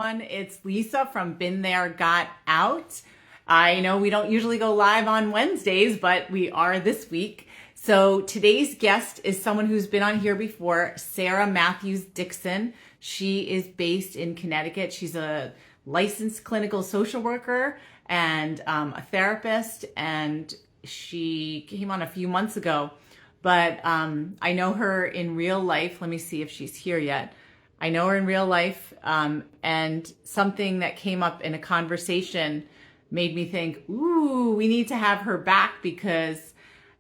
It's Lisa from Been There, Got Out. I know we don't usually go live on Wednesdays, but we are this week. So today's guest is someone who's been on here before, Sara Mathews Dixon. She is based in Connecticut. She's a licensed clinical social worker and a therapist, and she came on a few months ago. But I know her in real life. Let me see if she's here yet. I know her in real life, and something that came up in a conversation made me think, ooh, we need to have her back because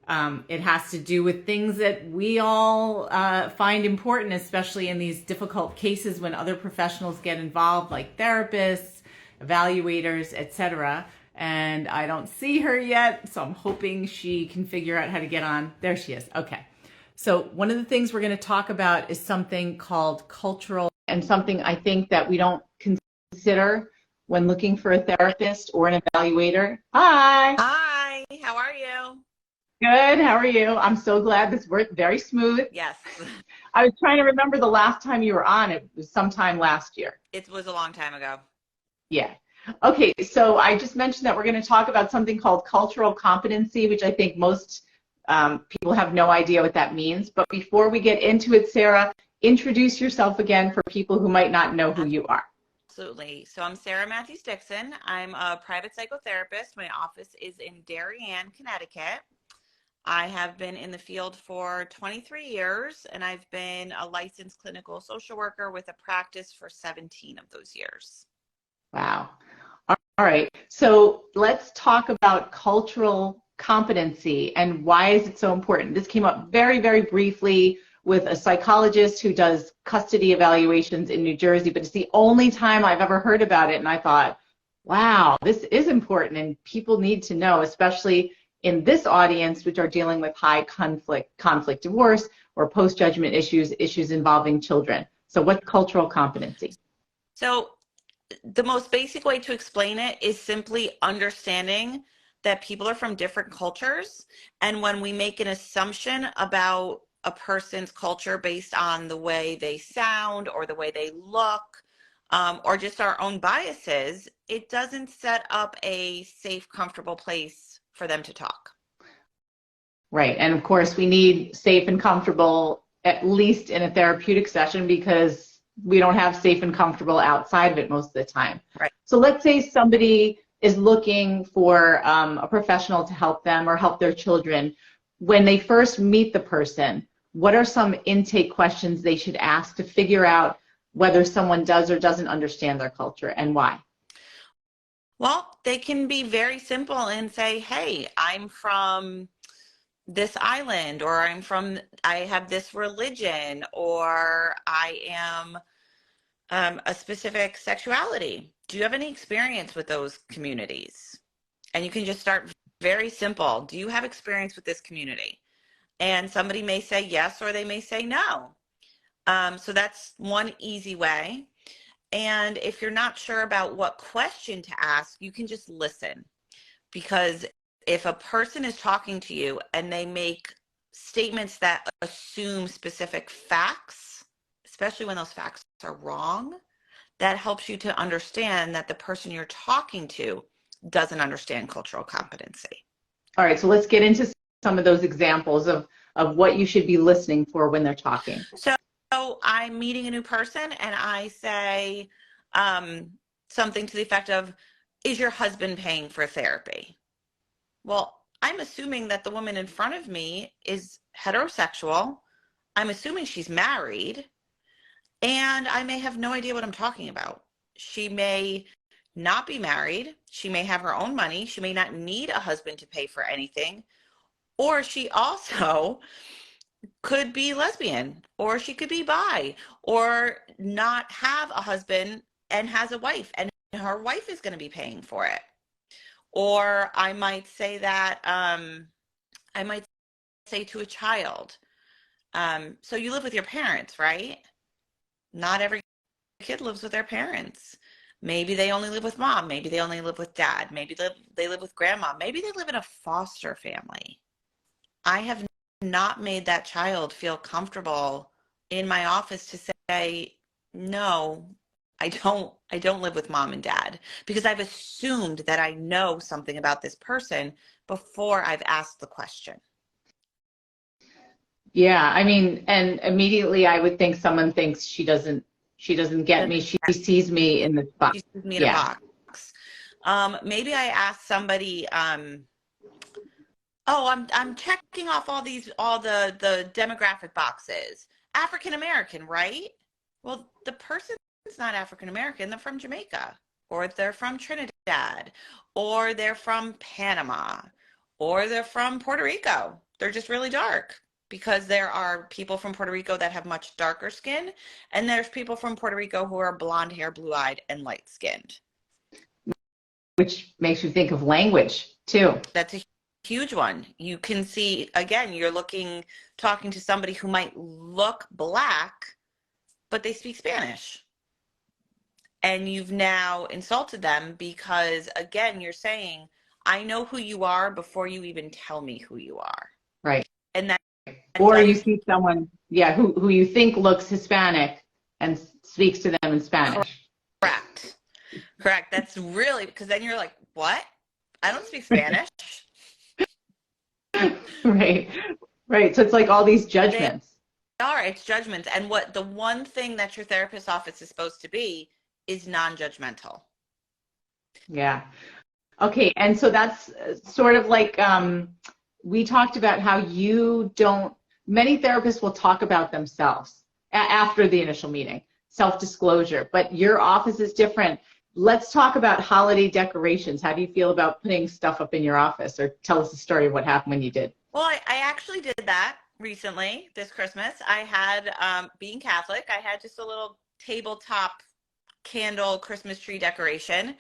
it has to do with things that we all find important, especially in these difficult cases when other professionals get involved, like therapists, evaluators, etc. And I don't see her yet, so I'm hoping she can figure out how to get on. There she is. Okay. So one of the things we're going to talk about is something called cultural, and something I think that we don't consider when looking for a therapist or an evaluator. Hi. Hi, how are you? Good. How are you? I'm so glad this worked very smooth. Yes. I was trying to remember the last time you were on. It was sometime last year. It was a long time ago. Yeah. Okay. So I just mentioned that we're going to talk about something called cultural competency, which I think most people have no idea what that means. But before we get into it, Sara, introduce yourself again for people who might not know who you are. Absolutely. So I'm Sara Mathews Dixon. I'm a private psychotherapist. My office is in Darien, Connecticut. I have been in the field for 23 years, and I've been a licensed clinical social worker with a practice for 17 of those years. Wow. All right. So let's talk about cultural competency and why is it so important. This came up very, very briefly with a psychologist who does custody evaluations in New Jersey, but it's the only time I've ever heard about it. And I thought, wow, this is important and people need to know, especially in this audience, which are dealing with high conflict divorce or post-judgment issues involving children. So what's cultural competency? So the most basic way to explain it is simply understanding that people are from different cultures. And when we make an assumption about a person's culture based on the way they sound or the way they look, or just our own biases, it doesn't set up a safe, comfortable place for them to talk. Right. And of course, we need safe and comfortable, at least in a therapeutic session, because we don't have safe and comfortable outside of it most of the time. Right. So let's say somebody is looking for a professional to help them or help their children. When they first meet the person, what are some intake questions they should ask to figure out whether someone does or doesn't understand their culture and why? Well, they can be very simple and say, hey, I'm from this island, or I have this religion, or I am a specific sexuality. Do you have any experience with those communities? And you can just start very simple. Do you have experience with this community? And somebody may say yes, or they may say no. So that's one easy way. And if you're not sure about what question to ask, you can just listen. Because if a person is talking to you and they make statements that assume specific facts, especially when those facts are wrong, that helps you to understand that the person you're talking to doesn't understand cultural competency. All right, so let's get into some of those examples of what you should be listening for when they're talking. So I'm meeting a new person and I say something to the effect of, is your husband paying for therapy? Well, I'm assuming that the woman in front of me is heterosexual. I'm assuming she's married. And I may have no idea what I'm talking about. She may not be married. She may have her own money. She may not need a husband to pay for anything. Or she also could be lesbian, or she could be bi, or not have a husband and has a wife, and her wife is going to be paying for it. Or I might say that, I might say to a child, so you live with your parents, right? Not every kid lives with their parents. Maybe they only live with mom. Maybe they only live with dad. Maybe they live with grandma. Maybe they live in a foster family. I have not made that child feel comfortable in my office to say, no, I don't live with mom and dad because I've assumed that I know something about this person before I've asked the question. Yeah, I mean, and immediately I would think someone thinks she doesn't get me. She sees me in the box. She sees me in a Yeah. box. Maybe I asked somebody, oh, I'm checking off all the demographic boxes. African American, right? Well, the person's not African American. They're from Jamaica, or they're from Trinidad, or they're from Panama, or they're from Puerto Rico. They're just really dark because there are people from Puerto Rico that have much darker skin, and there's people from Puerto Rico who are blonde hair, blue-eyed, and light-skinned. Which makes you think of language too. That's a huge one. You can see, again, you're talking to somebody who might look black, but they speak Spanish. And you've now insulted them because, again, you're saying, I know who you are before you even tell me who you are. Right. And that, or you see someone, yeah, who you think looks Hispanic and speaks to them in Spanish. Correct. That's really, because then you're like, what? I don't speak Spanish. Right. So it's like all these judgments. It's judgments. And what the one thing that your therapist's office is supposed to be is non-judgmental. Yeah. Okay. And so that's sort of like, we talked about how many therapists will talk about themselves after the initial meeting, self-disclosure, but your office is different. Let's talk about holiday decorations. How do you feel about putting stuff up in your office, or tell us a story of what happened when you did? Well, I actually did that recently this Christmas. I had, being Catholic, I had just a little tabletop candle Christmas tree decoration.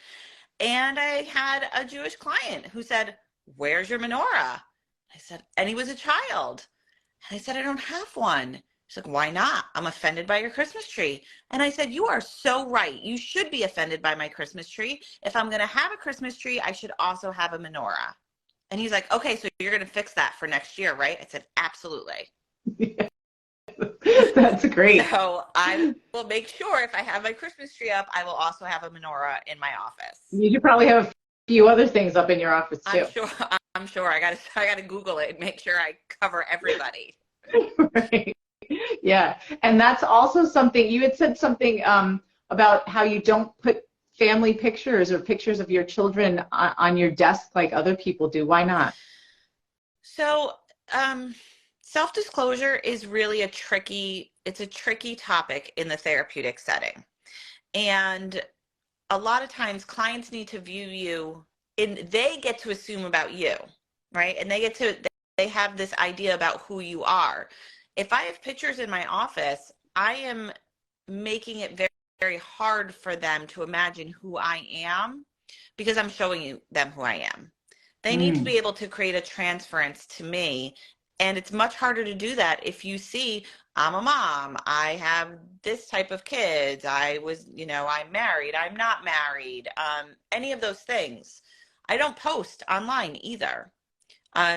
And I had a Jewish client who said, where's your menorah? I said, and he was a child. And I said, I don't have one. She's like, why not? I'm offended by your Christmas tree. And I said, you are so right. You should be offended by my Christmas tree. If I'm going to have a Christmas tree, I should also have a menorah. And he's like, okay, so you're going to fix that for next year, right? I said, absolutely. Yeah. That's great. So I will make sure if I have my Christmas tree up, I will also have a menorah in my office. You should probably have a few other things up in your office too. I'm sure. I gotta Google it and make sure I cover everybody. Right. Yeah. And that's also something, you had said something about how you don't put family pictures or pictures of your children on your desk like other people do. Why not? So, self-disclosure is really a tricky topic in the therapeutic setting. And a lot of times clients need to view you they get to assume about you, right? And they have this idea about who you are. If I have pictures in my office, I am making it very, very hard for them to imagine who I am because I'm showing them who I am. They need to be able to create a transference to me. And it's much harder to do that if you see, I'm a mom, I have this type of kids, I'm married, I'm not married, any of those things. I don't post online either.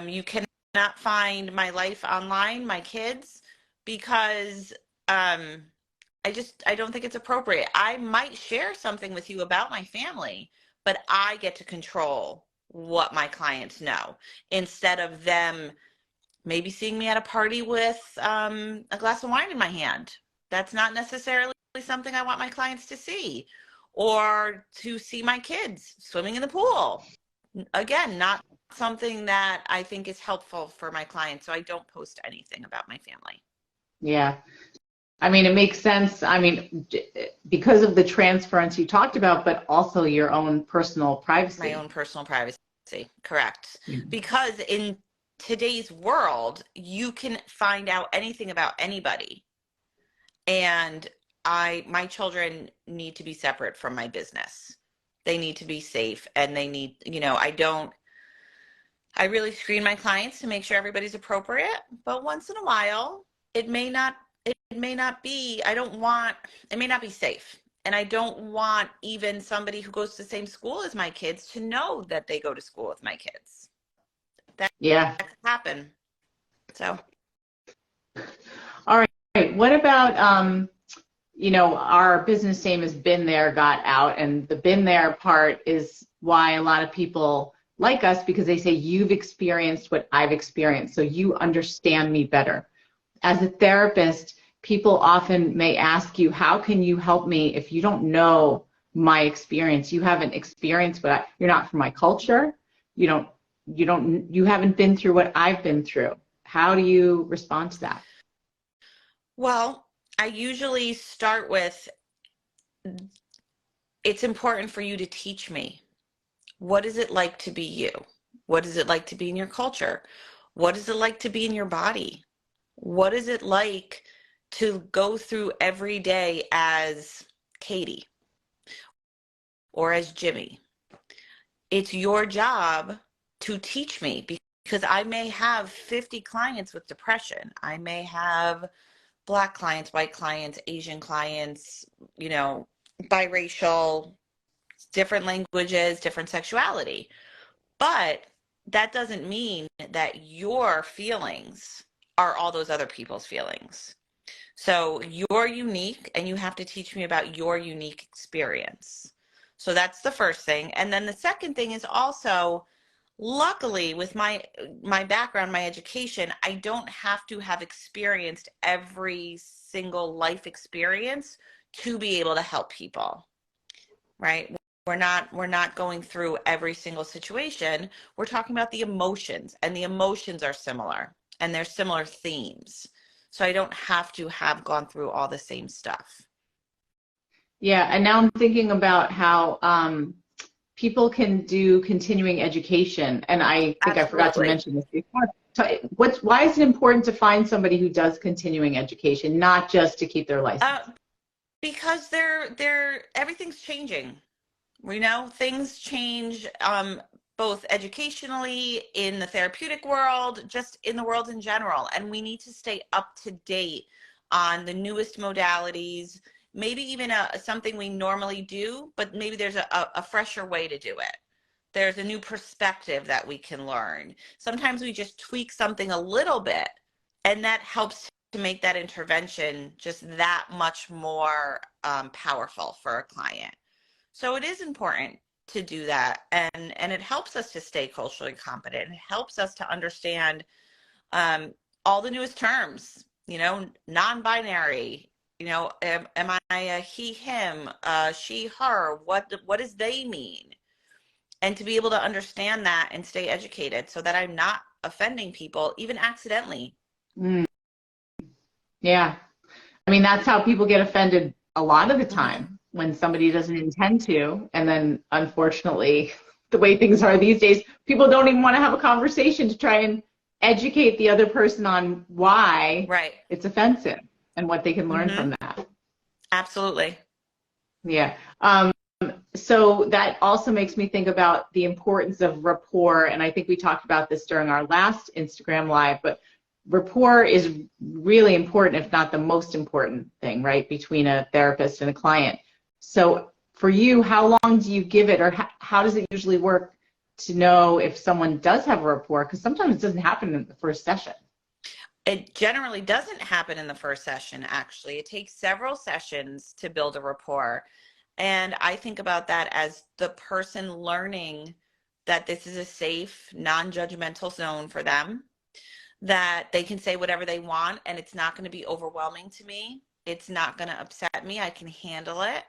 You cannot find my life online, my kids, because I don't think it's appropriate. I might share something with you about my family, but I get to control what my clients know instead of them maybe seeing me at a party with a glass of wine in my hand. That's not necessarily something I want my clients to see, or to see my kids swimming in the pool. Again, not something that I think is helpful for my clients. So I don't post anything about my family. Yeah. I mean, it makes sense. I mean, because of the transference you talked about, but also your own personal privacy. My own personal privacy. Correct. Because in today's world, you can find out anything about anybody. And my children need to be separate from my business. They need to be safe, and they need, I really screen my clients to make sure everybody's appropriate, but once in a while, it may not be safe. And I don't want even somebody who goes to the same school as my kids to know that they go to school with my kids. That could happen. So. All right. What about, our business name has been there, got out, and the been there part is why a lot of people like us, because they say you've experienced what I've experienced, so you understand me better. As a therapist, people often may ask you, how can you help me if you don't know my experience? You haven't experienced you're not from my culture. You haven't been through what I've been through. How do you respond to that? Well, I usually start with, it's important for you to teach me. What is it like to be you? What is it like to be in your culture? What is it like to be in your body? What is it like to go through every day as Katie or as Jimmy? It's your job to teach me, because I may have 50 clients with depression. I may have Black clients, white clients, Asian clients, biracial, different languages, different sexuality. But that doesn't mean that your feelings are all those other people's feelings. So you're unique, and you have to teach me about your unique experience. So that's the first thing. And then the second thing is also, luckily, with my background, my education, I don't have to have experienced every single life experience to be able to help people, right? We're not going through every single situation. We're talking about the emotions, and the emotions are similar, and there's similar themes. So I don't have to have gone through all the same stuff. Yeah, and now I'm thinking about how people can do continuing education, and I think I forgot to Absolutely. mention this before. Why is it important to find somebody who does continuing education, not just to keep their license? Because everything's changing. Things change, both educationally, in the therapeutic world, just in the world in general. And we need to stay up to date on the newest modalities, maybe even something we normally do, but maybe there's a fresher way to do it. There's a new perspective that we can learn. Sometimes we just tweak something a little bit, and that helps to make that intervention just that much more powerful for a client. So it is important to do that, and it helps us to stay culturally competent. It helps us to understand all the newest terms, non-binary, am I a he, him, she, her, what does they mean? And to be able to understand that and stay educated so that I'm not offending people, even accidentally. Mm, yeah. I mean, that's how people get offended a lot of the time, when somebody doesn't intend to. And then, unfortunately, the way things are these days, people don't even want to have a conversation to try and educate the other person on why Right. it's offensive and what they can learn from that. Absolutely. Yeah. So that also makes me think about the importance of rapport. And I think we talked about this during our last Instagram Live, but rapport is really important, if not the most important thing, right, between a therapist and a client. So for you, how long do you give it, or how does it usually work to know if someone does have a rapport? Because sometimes it doesn't happen in the first session. It generally doesn't happen in the first session, actually. It takes several sessions to build a rapport. And I think about that as the person learning that this is a safe, non-judgmental zone for them, that they can say whatever they want, and it's not going to be overwhelming to me. It's not going to upset me. I can handle it.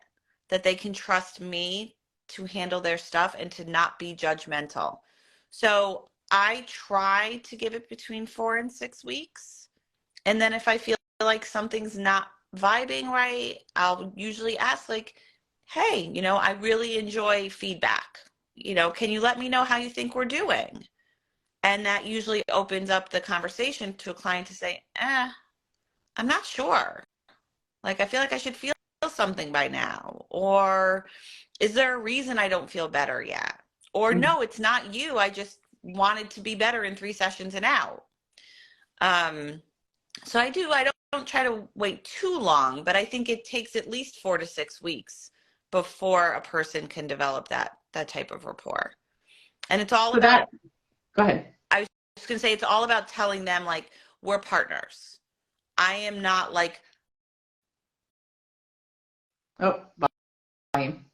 That they can trust me to handle their stuff and to not be judgmental. So I try to give it between 4 and 6 weeks. And then if I feel like something's not vibing right, I'll usually ask, like, hey, I really enjoy feedback. Can you let me know how you think we're doing? And that usually opens up the conversation to a client to say, I'm not sure. Like, I feel like I should feel something by now. Or is there a reason I don't feel better yet? Or no, it's not you. I just wanted to be better in 3 sessions and out. So I don't try to wait too long, but I think it takes at least 4 to 6 weeks before a person can develop that type of rapport. And it's all about, Go ahead. I was just going to say, it's all about telling them, like, we're partners. I am not like Oh, volume.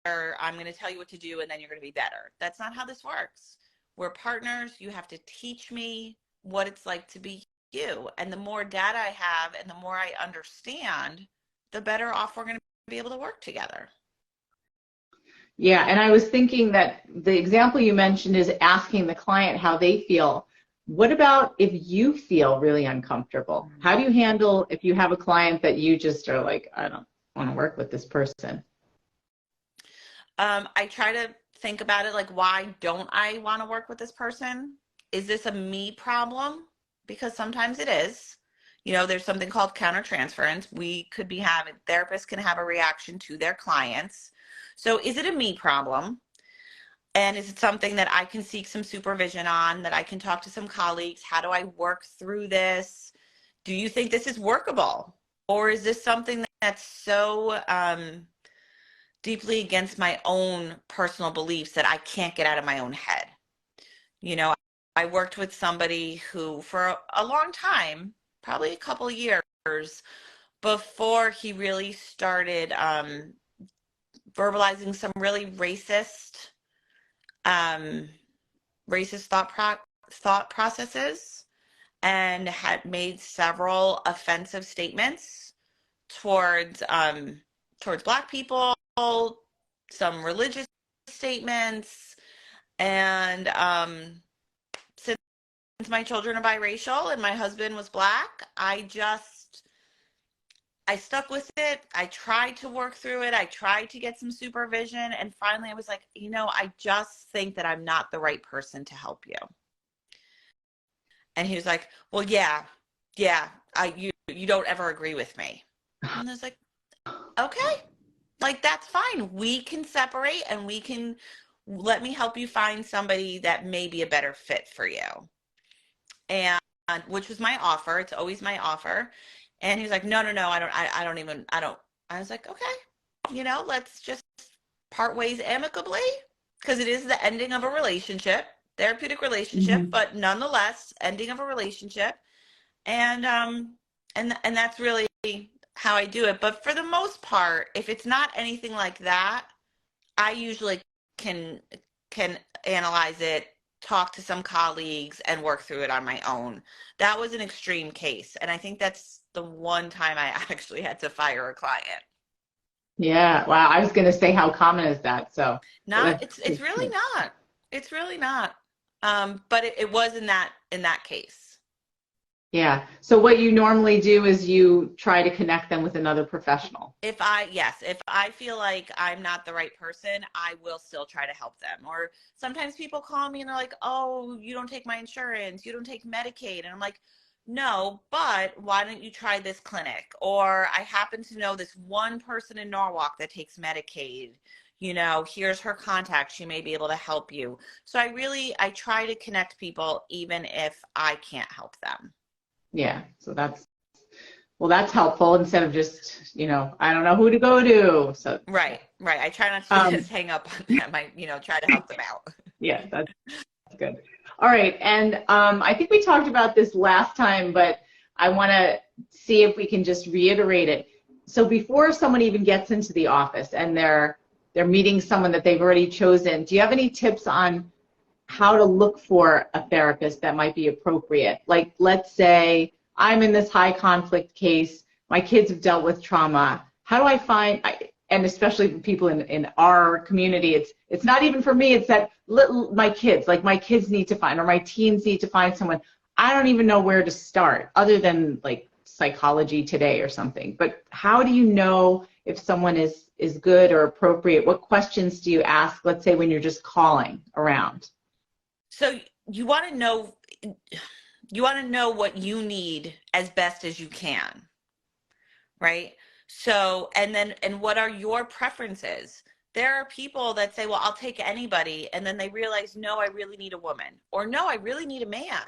Or I'm going to tell you what to do and then you're going to be better. That's not how this works. We're partners. You have to teach me what it's like to be you. And the more data I have and the more I understand, the better off we're going to be able to work together. Yeah, and I was thinking that the example you mentioned is asking the client how they feel. What about if you feel really uncomfortable? How do you handle if you have a client that you just are like, I don't want to work with this person? I try to think about it like, why don't I want to work with this person? Is this a me problem? Because sometimes it is. You know, there's something called countertransference. We could be having, therapists can have a reaction to their clients. So is it a me problem? And is it something that I can seek some supervision on, that I can talk to some colleagues? How do I work through this? Do you think this is workable? Or is this something that's so deeply against my own personal beliefs that I can't get out of my own head? You know, I worked with somebody who, for a long time, probably a couple of years before he really started verbalizing some really um, racist thought processes, and had made several offensive statements towards towards Black people, some religious statements, and since my children are biracial and my husband was Black, I stuck with it. I tried to work through it. I tried to get some supervision. And finally, I was like, you know, I just think that I'm not the right person to help you. And he was like, well, yeah, you don't ever agree with me. And I was like, okay, like that's fine. We can separate and we can, let me help you find somebody that may be a better fit for you. And which was my offer. It's always my offer. And he was like, no, I don't even, I don't. I was like, okay, you know, let's just part ways amicably, because it is the ending of a relationship, therapeutic relationship, Mhm. but nonetheless, ending of a relationship. And and that's really how I do it. But for the most part, if it's not anything like that, I usually can can analyze it, talk to some colleagues, and work through it on my own. That was an extreme case, and I think that's the one time I actually had to fire a client. Yeah, wow. I was going to say, how common is that? So Not, that's it's really not. It's really not. But it was in that case. yeah. So what you normally do is you try to connect them with another professional. If I feel like I'm not the right person, I will still try to help them. Or sometimes people call me and they're like, oh, you don't take my insurance, you don't take Medicaid. And I'm like, no, but why don't you try this clinic? Or I happen to know this one person in Norwalk that takes Medicaid. You know, here's her contact. She may be able to help you. So I try to connect people even if I can't help them. Yeah. So that's helpful instead of just, I don't know who to go to. So, Right, right. I try not to just um, hang up on them. Try to help them out. yeah, that's good. All right. And I think we talked about this last time, but I want to see if we can just reiterate it. So before someone even gets into the office and they're meeting someone that they've already chosen, do you have any tips on how to look for a therapist that might be appropriate? Like, let's say I'm in this high conflict case, my kids have dealt with trauma. How do I find, and especially for people in our community, it's not even for me, it's that my kids, like my kids need to find, or my teens need to find someone. I don't even know where to start other than like Psychology Today or something. But how do you know if someone is good or appropriate? What questions do you ask, let's say, when you're just calling around? So you want to know what you need as best as you can, right? So, and what are your preferences? There are people that say, well, I'll take anybody, and then they realize, no, I really need a woman, or no, I really need a man.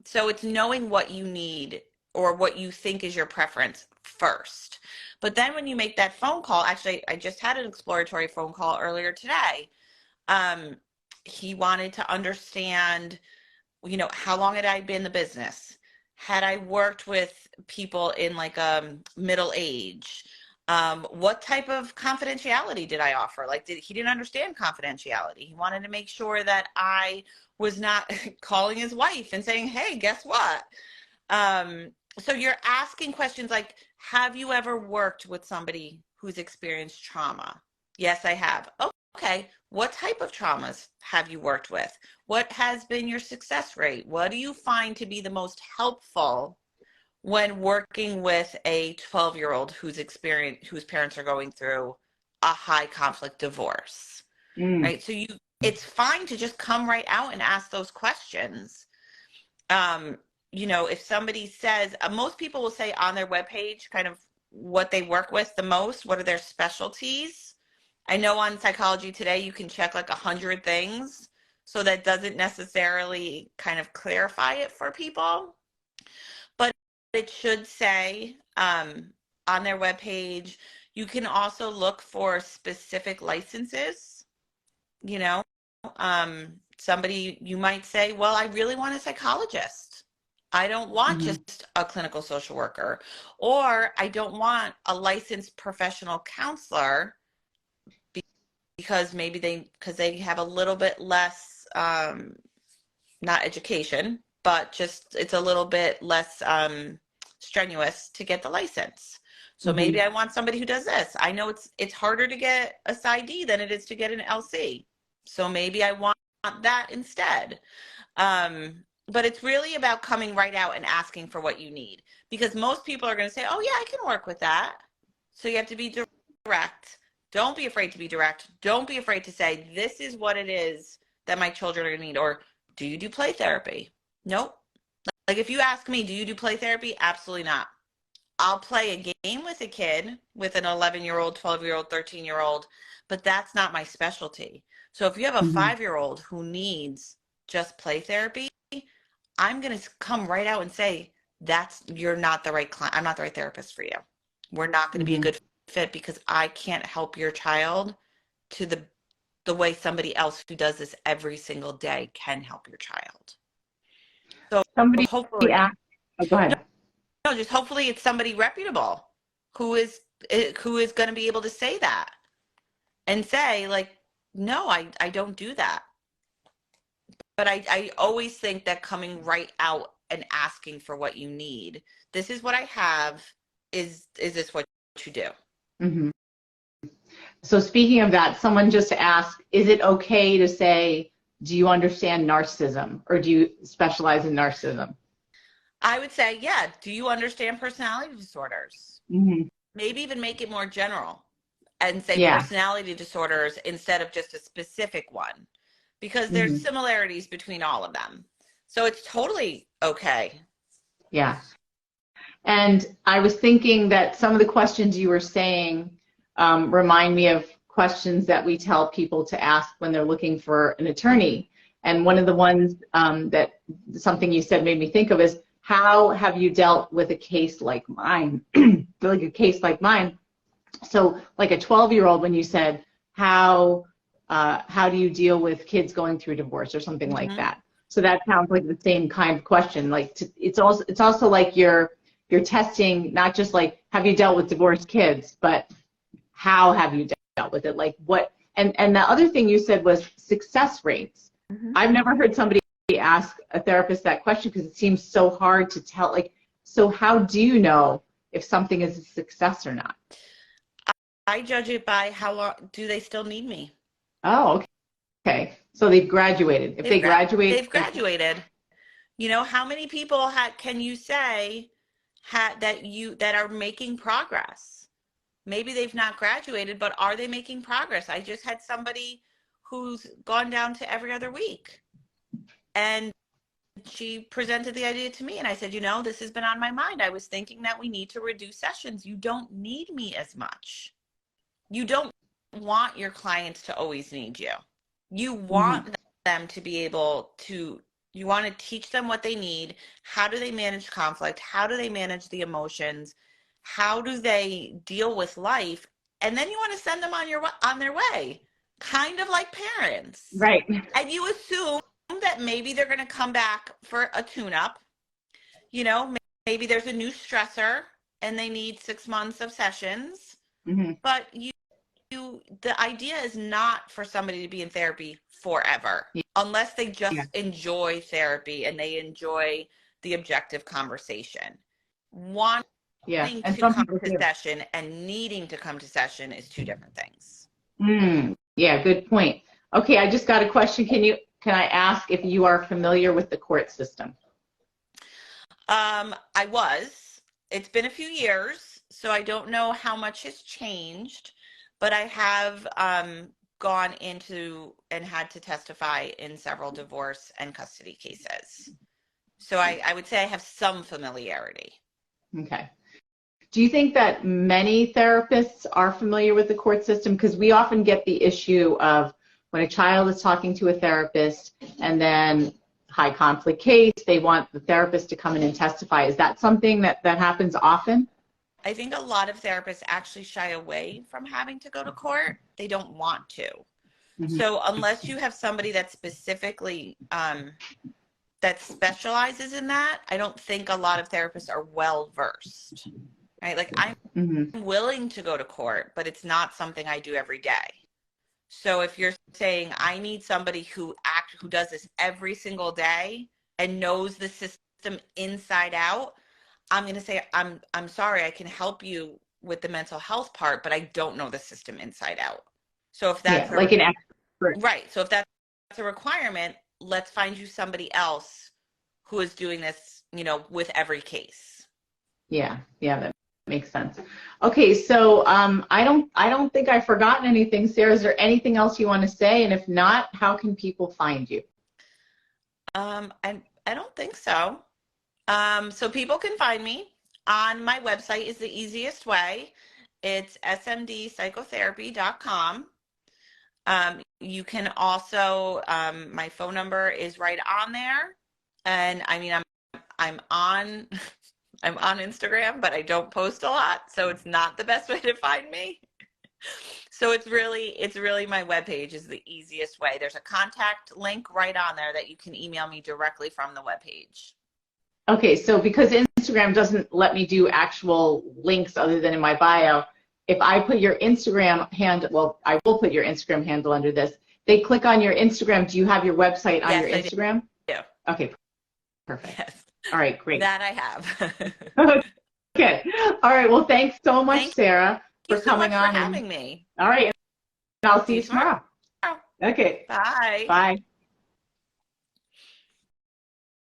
So it's knowing what you need or what you think is your preference first. But then when you make that phone call, actually, I just had an exploratory phone call earlier today. Um, he wanted to understand, how long had I been in the business? Had I worked with people in like middle age? What type of confidentiality did I offer? Like, he didn't understand confidentiality. He wanted to make sure that I was not calling his wife and saying, hey, guess what? So you're asking questions like, have you ever worked with somebody who's experienced trauma? Yes, I have. Okay. What type of traumas have you worked with? What has been your success rate? What do you find to be the most helpful when working with a 12-year-old whose parents are going through a high conflict divorce? Right? So it's fine to just come right out and ask those questions. If somebody says, most people will say on their webpage kind of what they work with the most, what are their specialties. I know on Psychology Today, you can check like 100 things. So that doesn't necessarily kind of clarify it for people. But it should say on their webpage, you can also look for specific licenses. Somebody, you might say, well, I really want a psychologist. I don't want just a clinical social worker, or I don't want a licensed professional counselor because they have a little bit less, not education, but just it's a little bit less strenuous to get the license. So maybe I want somebody who does this. I know it's harder to get a PsyD than it is to get an LC. So maybe I want that instead. But it's really about coming right out and asking for what you need, because most people are going to say, oh yeah, I can work with that. So you have to be direct. Don't be afraid to be direct. Don't be afraid to say, this is what it is that my children are going to need. Or do you do play therapy? Nope. Like if you ask me, do you do play therapy? Absolutely not. I'll play a game with a kid, with an 11-year-old, 12-year-old, 13-year-old, but that's not my specialty. So if you have a 5-year-old who needs just play therapy, I'm going to come right out and say, you're not the right client. I'm not the right therapist for you. We're not going to be a good fit, because I can't help your child to the way somebody else who does this every single day can help your child. So hopefully, go ahead. No, just hopefully it's somebody reputable who is going to be able to say that and say, like, no, I don't do that. But I always think that coming right out and asking for what you need, this is what I have, is this what you do? So speaking of that, someone just asked, is it okay to say, do you understand narcissism, or do you specialize in narcissism? I would say, yeah. Do you understand personality disorders? Maybe even make it more general and say personality disorders instead of just a specific one, because there's similarities between all of them. So it's totally okay. Yeah. And I was thinking that some of the questions you were saying remind me of questions that we tell people to ask when they're looking for an attorney. And one of the ones that something you said made me think of is, how have you dealt with a case like mine? Like a case like mine. So like a 12-year-old, when you said, how do you deal with kids going through divorce or something like that? So that sounds like the same kind of question. Like it's also like you're testing, not just like, have you dealt with divorced kids, but how have you dealt with it? Like what, and the other thing you said was success rates. I've never heard somebody ask a therapist that question, because it seems so hard to tell. Like, so how do you know if something is a success or not? I judge it by how long do they still need me. Oh, okay. So they've graduated. If they graduate, they've graduated. How many people can you say that are making progress? Maybe they've not graduated, but are they making progress? I just had somebody who's gone down to every other week, and she presented the idea to me, and I said, this has been on my mind. I was thinking that we need to reduce sessions. You don't need me as much. You don't want your clients to always need you. You want them to be able to, you want to teach them what they need. How do they manage conflict? How do they manage the emotions? How do they deal with life? And then you want to send them on their way, kind of like parents. Right. And you assume that maybe they're going to come back for a tune-up. You know, maybe there's a new stressor and they need 6 months of sessions, but the idea is not for somebody to be in therapy forever, unless they just enjoy therapy and they enjoy the objective conversation. Wanting And to some come people to do. session and needing to come to session is two different things. Yeah, good point. Okay, I just got a question. Can I ask if you are familiar with the court system? I was. It's been a few years, so I don't know how much has changed, but I have gone into and had to testify in several divorce and custody cases. So I would say I have some familiarity. Okay. Do you think that many therapists are familiar with the court system? Because we often get the issue of when a child is talking to a therapist and then high conflict case, they want the therapist to come in and testify. Is that something that happens often? I think a lot of therapists actually shy away from having to go to court. They don't want to. So unless you have somebody that specifically that specializes in that, I don't think a lot of therapists are well versed. Right? Like I'm willing to go to court, but it's not something I do every day. So if you're saying I need somebody who does this every single day and knows the system inside out, I'm going to say I'm sorry, I can help you with the mental health part, but I don't know the system inside out. So if that's like an expert. Right. So if that's a requirement, let's find you somebody else who is doing this, with every case. Yeah, that makes sense. Okay, so I don't think I've forgotten anything. Sarah, is there anything else you want to say? And if not, how can people find you? I don't think so. So people can find me on my website is the easiest way. It's smdpsychotherapy.com. You can also, my phone number is right on there. And I mean, I'm on Instagram, but I don't post a lot. So it's not the best way to find me. So it's really my webpage is the easiest way. There's a contact link right on there that you can email me directly from the webpage. Okay, so because Instagram doesn't let me do actual links other than in my bio, if I put your Instagram handle, well, I will put your Instagram handle under this. They click on your Instagram. Do you have your website on your Instagram? Yeah. Okay, perfect. Yes. All right, great. That I have. Okay. All right. Well, thanks so much, Sarah, for coming on. Thank you so much for having me. All right. And I'll see you tomorrow. Okay. Bye. Bye.